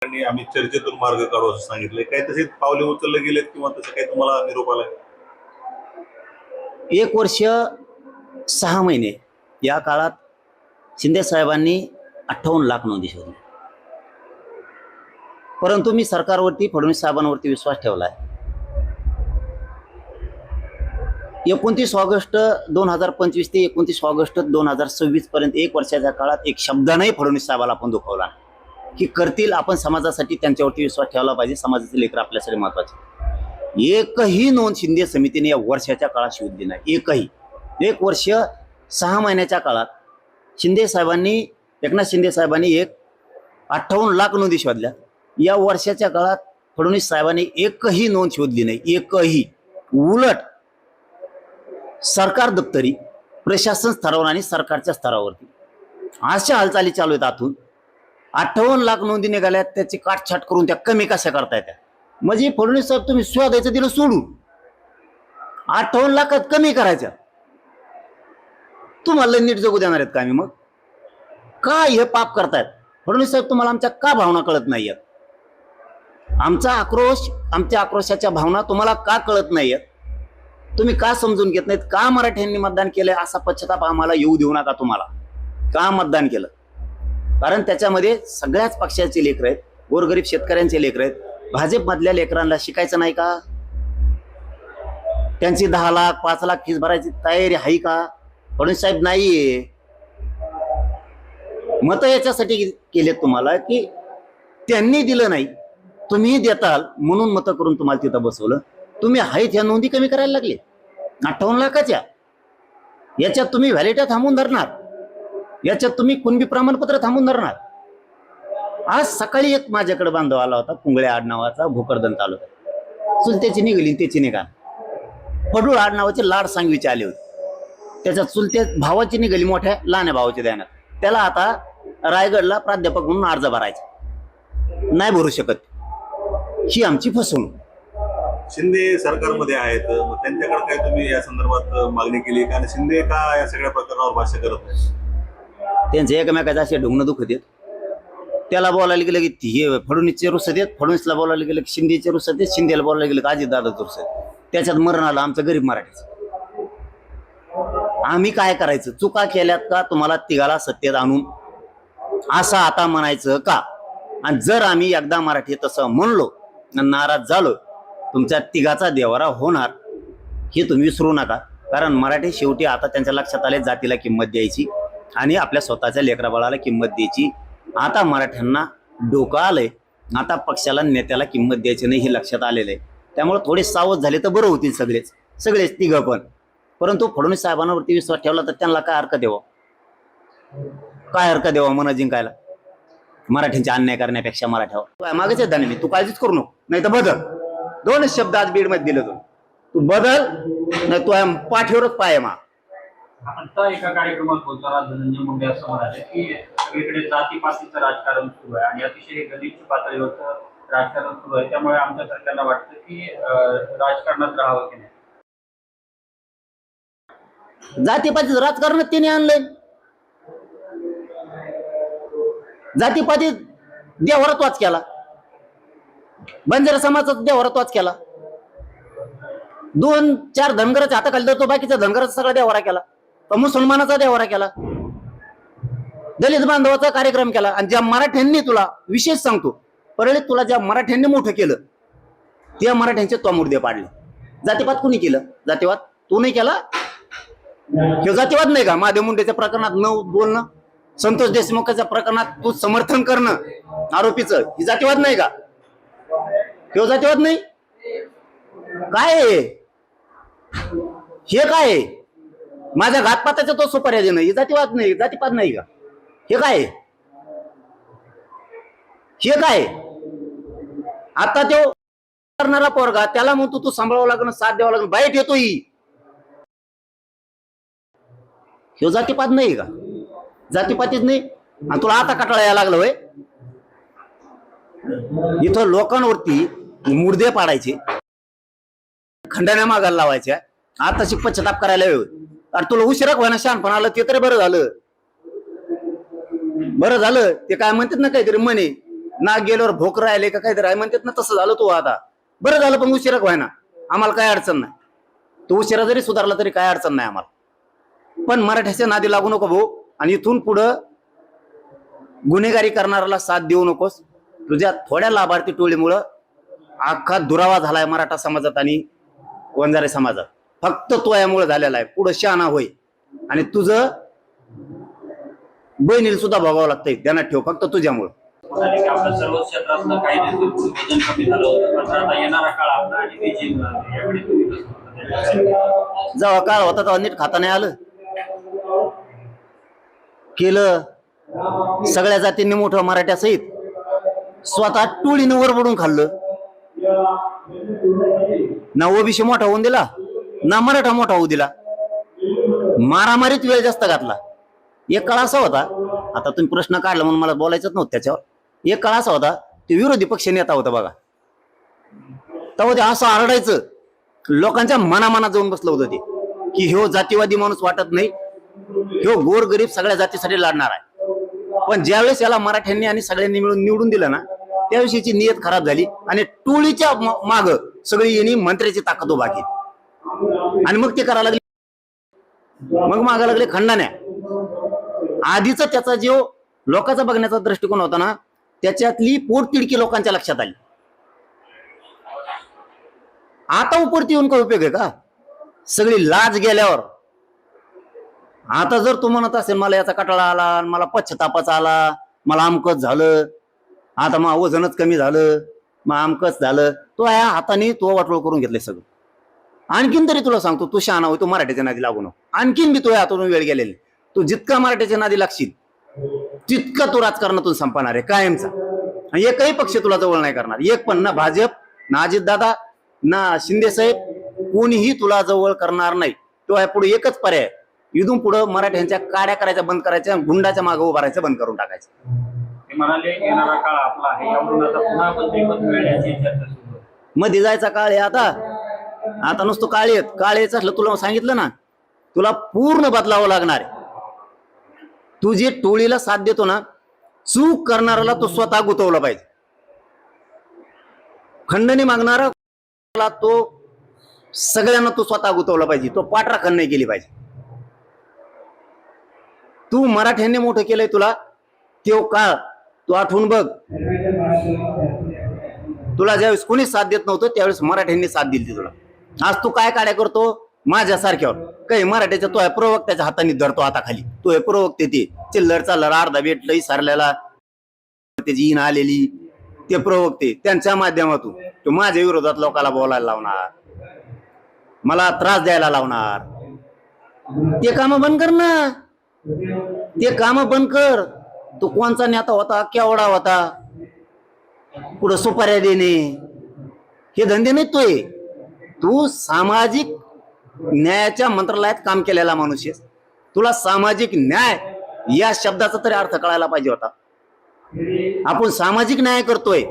आणि आम्ही चर्चेतून मार्ग काढू असं सांगितलंय. काही तसे पावले उचलले गेलेत किंवा तसं काही तुम्हाला निरोप आलाय? 1 वर्ष 6 महिने या काळात शिंदे साहेबांनी 58 लाख नोंदी शोधल्या. परंतु मी सरकारवरती, फडणवीस साहेबांवरती विश्वास ठेवलाय. 29 ऑगस्ट 2025 ते 29 ऑगस्ट 2026 पर्यंत 1 वर्षाच्या काळात एक शब्दानेही फडणवीस साहेबाला आपण दुखवला की करतील. आपण समाजासाठी त्यांच्यावरती विश्वास ठेवला पाहिजे. समाजाचे लेकर आपल्यासाठी महत्वाचे. एकही नोंद शिंदे समितीने या वर्षाच्या काळात शोधली नाही. एकही. 1 वर्ष 6 महिन्याच्या काळात एकनाथ शिंदे साहेबांनी 58 लाख नोंदी शोधल्या. या वर्षाच्या काळात फडणवीस साहेबांनी एकही नोंद शोधली नाही. एकही. उलट सरकार दप्तरी, प्रशासन स्तरावर आणि सरकारच्या स्तरावरती अशा हालचाली चालू आहेत. आतून 58 लाख नोंदी निघाल्यात. त्याची काटछाट करून त्या कमी कशा करतायत? म्हणजे फडणवीस साहेब तुम्ही शोधायचं दिलं सोडून 58 लाखात कमी करायच्या. तुम्हाला नीट जगू देणार आहेत का आम्ही? मग काय हे पाप करतायत फडणवीस साहेब? तुम्हाला आमच्या का भावना कळत नाहीयेत? आमचा आक्रोश, आमच्या आक्रोशाच्या भावना तुम्हाला का कळत नाहीयेत? तुम्ही का समजून घेत नाहीत? का मराठ्यांनी मतदान केलंय असा पश्चाताप आम्हाला येऊ देऊ नका. तुम्हाला का मतदान केलं? कारण त्याच्यामध्ये सगळ्याच पक्षाचे लेकर आहेत. गोरगरीब शेतकऱ्यांचे लेकर आहेत. भाजप मधल्या लेकरांना शिकायचं नाही का? त्यांची 10 लाख 5 लाख फीस भरायची तयारी आहे का? फडणवीस साहेब नाहीये. मत याच्यासाठी केलेत तुम्हाला की त्यांनी दिलं नाही, तुम्ही देताल म्हणून मत करून तुम्हाला तिथं बसवलं. तुम्ही आहेत ह्या नोंदी कमी करायला लागले 58 लाखाच्या. याच्यात तुम्ही व्हॅलिडिटी थांबून धरणार. याच्यात तुम्ही कुणबी प्रमाणपत्र थांबून धरणार. आज सकाळी एक माझ्याकडे बांधव आला होता, पुंगळे आडनावाचा, भोकरदन तालुक्यात. चुलत्याची निघाली त्याची निघाल. पडूळ आडनावाचे लाड सांगवीचे आले होते. त्याच्या चुलत्या भावाची निघाली, मोठ्या लहान्या भावाची द्यानात. त्याला आता रायगडला प्राध्यापक म्हणून अर्ज भरायचा. नाही भरू शकत. ही आमची फसवणूक. शिंदे सरकारमध्ये आहेत, मग त्यांच्याकडे काय तुम्ही या संदर्भात मागणी केली? कारण शिंदे का या सगळ्या प्रकरणावर भाष्य करत नाही? त्यांचे एकमेकाचे असे ढुंगणं दुखत येत. त्याला बोलायला गेलं की हे फडणवीसचे रुसत येत, फडणवीसला बोलायला गेलं की शिंदेचे रुसत येत, शिंदेला बोलायला गेलं की अजितदादाचं रुसत येत. त्याच्यात मरण आलं आमचं गरीब मराठीचं. आम्ही काय करायचं? चुका केल्यात का तुम्हाला तिघाला सत्तेत आणून असं आता म्हणायचं का? आणि जर आम्ही एकदा मराठी तसं म्हणलो, नाराज झालो, तुमच्या तिघाचा देवारा होणार हे तुम्ही विसरू नका. कारण मराठी शेवटी आता त्यांच्या लक्षात आले जातीला किंमत द्यायची आणि आपल्या स्वतःच्या लेकराबाळाला किंमत द्यायची. आता मराठ्यांना डोकं आलंय. आता पक्षाला, नेत्याला किंमत द्यायची नाही हे लक्षात आलेलं आहे. त्यामुळे थोडे सावध झाले तर बरं होतील सगळेच तिघं पण. परंतु फडणवीस साहेबांवरती विश्वास ठेवला तर त्यांना काय हरकत द्यावं? काय हरकत द्यावं मन जिंकायला? मराठ्यांचे अन्याय करण्यापेक्षा मराठ्यावर मागेच दाने मी. तू काळजीच करू नको, नाही तर बदल. 2 शब्द आज बीड मध्ये दिले. तू बदल, नाही तू पाठीवरच पाय मा. आता एका कार्यक्रमात बोलताना धनंजय मुंडे असं म्हणाले की सगळीकडे जातीपातीचं राजकारण सुरू आहे आणि अतिशय गलिच्छ पातळीवरचं राजकारण सुरू आहे. त्यामुळे आमच्या सरकारला वाटतं की राजकारणात राहावं की नाही. जातीपातीचं राजकारण त्याने आणलंय. जातीपाती देवारात वाच केला. बंजारा समाजाचा देवारात वाच केला. 2-4 धनगराच्या हाताखाली तर तो बाकीचा धनगराचा सगळा देवारा केला. तो मुसलमानाचा देवारा केला. दलित बांधवाचा कार्यक्रम केला. आणि ज्या मराठ्यांनी, तुला विशेष सांगतो, परळीत तुला ज्या मराठ्यांनी मोठं केलं त्या मराठ्यांचे तो मुर्दे पाडले. जातीपात कुणी केलं? जातीवाद तू नाही केला. हे जातीवाद नाही का? महादेव मुंडेच्या प्रकरणात न बोलणं, संतोष देशमुखाच्या प्रकरणात तू समर्थन करणं आरोपीचं, ही जातीवाद नाही का? हे जातीवाद नाही. काय हे काय? माझ्या घातपाताच्या तो सुपाऱ्या देणं, हे जातीवाद नाही, जातीपात नाही का? हे काय? हे काय? आता तो करणारा पोरगा त्याला म्हणतो तू सांभाळावं लागणं, साथ द्यावं लागणं, बाईट येतो ही. हे जातीपात नाही का? जातीपातीच नाही. आणि तुला आता कटाळा यायला लागलं होय? इथं लोकांवरती मुर्दे पाडायचे, खंडण्या मागायला लावायच्या, आता पश्चाताप करायला वेळ. अरे तुला उशिरा व्हायला शहाणपण आलं ते तरी बरं झालं. बरं झालं. ते काय म्हणतात ना काहीतरी म्हणे, नाक गेल्यावर भोक राहिले का काहीतरी आहे म्हणतात ना, तसं झालं तू आता. बरं झालं पण उशिरा व्हाय ना, आम्हाला काय अडचण नाही. तो उशिरा जरी सुधारला तरी काय अडचण नाही आम्हाला. पण मराठ्याच्या नादी लागू नको भाऊ, आणि इथून पुढं गुन्हेगारी करणाऱ्याला साथ देऊ नकोस. तुझ्या थोड्या लाभार्थी टोळीमुळं अख्खा दुरावा झालाय मराठा समाजात आणि वंजारी समाजात. फक्त तो यामुळे झालेला आहे. पुढं शहाणा होय, आणि तुझं बहिणीला सुद्धा भोगावं लागतंय, ध्यानात ठेव, फक्त तुझ्यामुळं. आणि आपल्या सर्वच क्षेत्रातलं काही दिवसांपूर्वी वजन कमी झालं होतं, मात्र आता येणारा काळ आपला आणि बीजेपी याकडे तुम्ही कसं बघता? जेव्हा काळ होता तेव्हा नीट खाता नाही आलं. केलं सगळ्या जातींनी मोठं मराठ्यासहित स्वतः टोळीनं वरबडून खाल्लं. ना ओबीसी मोठा होऊन दिला, ना मराठा मोठा होऊ दिला. मारामारीत वेळ जास्त घातला. एक काळ असा होता, आता तुम्ही प्रश्न काढला म्हणून मला बोलायचंच नव्हतं त्याच्यावर. एक काळ असा होता, ते विरोधी पक्ष नेता होता बघा, तेव्हा ते असं आरडायचं, लोकांच्या मनामनात जाऊन बसलं होतं ते, की ह्यो जातीवादी माणूस वाटत नाही, ह्यो गोरगरीब सगळ्या जातीसाठी लढणार आहे. पण ज्यावेळेस याला मराठ्यांनी आणि सगळ्यांनी मिळून निवडून दिलं ना, त्याविषयीची नियत खराब झाली आणि टोळीच्या माग सगळी यांनी मंत्र्याची ताकद उभा केली. आणि मग ते करायला लागले, मग मागा लागले खंडाण्या. आधीच त्याचा जो लोकांचा बघण्याचा दृष्टिकोन होता ना, त्याच्यातली पोटतिडकी लोकांच्या लक्षात आली. आता उपरती येऊन काय उपयोग आहे का? सगळी लाज गेल्यावर. आता जर तू म्हणत असेल मला याचा कटाळा आला, मला पश्चातापच आला, मला अमकच झालं, आता मग वजनच कमी झालं, मग अमकच झालं, तो या हाताने तो वाटोळ करून घेतलंय सगळं. आणखीन तरी तुला सांगतो, तू शहाणा होय, तू मराठीच्या नादी लागू नको. आणखीन बी तो हातून वेळ गेलेली. तू जितका मराठीच्या नादी लागशील तितका तू राजकारणातून संपणार आहे कायमचा. आणि एकही पक्ष तुला जवळ नाही करणार, एक पण, ना भाजप, ना अजितदादा, ना शिंदे साहेब, कोणीही तुला जवळ करणार नाही. तो पुढे एकच पर्याय, इथून पुढे मराठ्यांच्या काड्या करायच्या बंद करायच्या, गुंडाच्या मागे उभा राहायचं बंद करून टाकायचं. ते म्हणाले येणारा काळ आपला आहे, यावरून आता पुन्हा मंत्रिपद मिळण्याची चर्चा सुरू आहे. मध्ये जायचा काळ आहे आता. आता नुसतं काळ यायचं असलं, तुला सांगितलं ना, तुला पूर्ण बदलावं लागणार आहे. तू जे टोळीला साथ देतो ना, चूक करणाऱ्याला तो स्वतः गुतवला पाहिजे. खंडणी मागणारा तो सगळ्यांना तो स्वतः गुतवला पाहिजे. तो पाठराखण नाही केली पाहिजे. तू मराठ्यांनी मोठं केलंय तुला, तो काळ तू आठवून बघ. तुला ज्यावेळेस कोणीच साथ देत नव्हतं त्यावेळेस मराठ्यांनी साथ दिली तुला. आज तू काय काड्या करतो माझ्यासारख्यावर? काही मराठ्याच्या तो प्रवक्त्याच्या हाताने धरतो हाताखाली. तो प्रवक्ते ते चिल्लर चालर अर्धा भेटलं विसरलेला, त्याची इन आलेली, ते प्रवक्ते त्यांच्या माध्यमातून तो माझ्या विरोधात लोकांना बोलायला लावणार, मला त्रास द्यायला लावणार. ते काम बंद कर ना, ते काम बंद कर. तो कोणचा नेता होता, केवढा होता, पुढं सुपाऱ्या देणे, हे धंदे नाही तोय. तू सामाजिक न्यायाच्या मंत्रालयात काम केलेला माणूस आहेस. तुला सामाजिक न्याय या शब्दाचा तरी अर्थ कळायला पाहिजे होता. आपण सामाजिक न्याय करतोय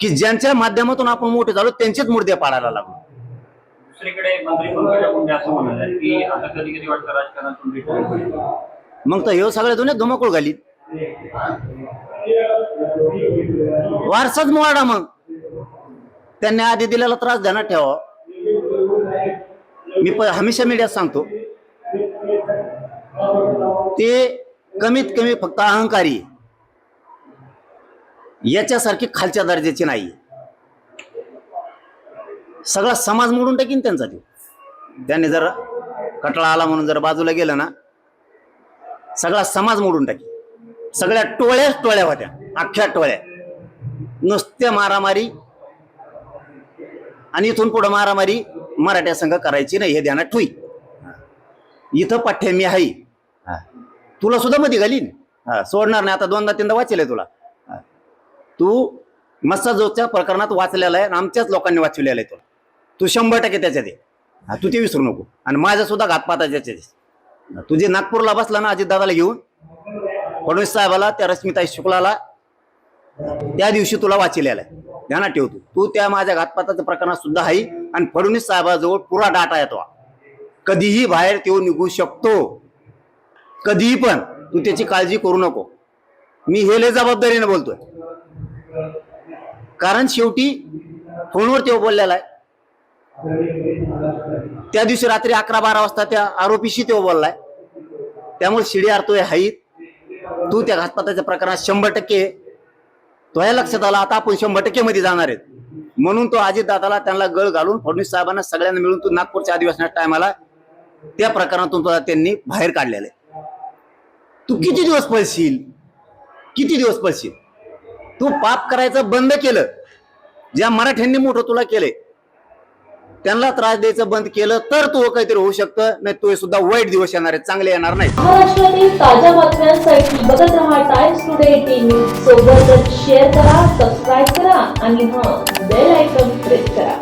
की ज्यांच्या माध्यमातून आपण मोठे झालो त्यांचेच मुर्दे पाडायला लागलो. दुसरीकडे मंत्री पंकजा मुंडे असं म्हणाले की आता कधी कधी वाटतं राजकारणातून रिटायर होईल. मग तर हे सगळ्या दुनियेत धुमाकूळ घालीत. वारसाच मोडा. मग त्यांनी आधी दिलेला त्रास ध्यानात ठेवा. मी हमेशा मीडियात सांगतो, ते कमीत कमी फक्त अहंकारी, याच्यासारखी खालच्या दर्जाची नाही. सगळा समाज मोडून टाकीन त्यांचा. त्यांनी जर कटळा आला म्हणून जर बाजूला गेलं ना, सगळा समाज मोडून टाकी. सगळ्या टोळ्या होत्या, अख्ख्या टोळ्या, नुसत्या मारामारी. आणि इथून पुढे मारामारी मराठ्या संघ करायची नाही, हे ध्यानात ठेवी. इथं पाठ्य मी आहे, तुला सुद्धा मध्ये घालीन, सोडणार नाही. आता 2दा-3दा वाचलंय तुला. तू मस्साजोगच्या प्रकरणात वाचलेला आहे, आमच्याच लोकांनी वाचलेलं आहे तुला. तू 100% त्याच्यात आहे, तू ते विसरू नको. आणि माझा सुद्धा घातपाताच्या त्याच्यात. तुझे नागपूरला बसला ना अजितदादाला घेऊन, फडणवीस साहेबाला, त्या रश्मिताई शुक्लाला, त्या दिवशी तुला वाचलेला आहे, ध्यानात ठेवतो. तू त्या माझ्या घातपाताच्या प्रकरणात सुद्धा आहे. आणि फडणवीस साहेबाजवळ पुरा डाटा येतो, कधीही बाहेर तो निघू शकतो, कधीही. पण तू त्याची काळजी करू नको. मी हे लय जबाबदारीने बोलतोय, कारण शेवटी फोनवर तेव्हा बोललेला आहे. त्या दिवशी रात्री 11-12 वाजता त्या आरोपीशी तेव्हा बोललाय. त्यामुळे शिडी आरतोय हाई. तू त्या घातपाताच्या प्रकरणात 100% तो या लक्षात आला. आता आपण 100% मध्ये जाणार आहेत म्हणून तो अजितदादाला त्यांना गळ घालून फडणवीस साहेबांना सगळ्यांना मिळून तू नागपूरच्या अधिवेशनाच्या टायमाला त्या प्रकरणातून तुला त्यांनी बाहेर काढलेलं आहे. तू किती दिवस पळशील, किती दिवस पळशील? तू पाप करायचं बंद केलं. ज्या मराठ्यांनी मोठं तुला केलंय त्यांना त्रास द्यायचं बंद केलं तर तू काहीतरी होऊ शकतं. नाही तो सुद्धा वाईट दिवस येणार आहेत, चांगले येणार नाही. महाराष्ट्रातील ताज्या बातम्यांसाठी बघत रहा टाइम्स टुडे टीव्ही. सोबतच शेअर करा, सबस्क्राईब करा आणि बेल आयकॉन प्रेस करा.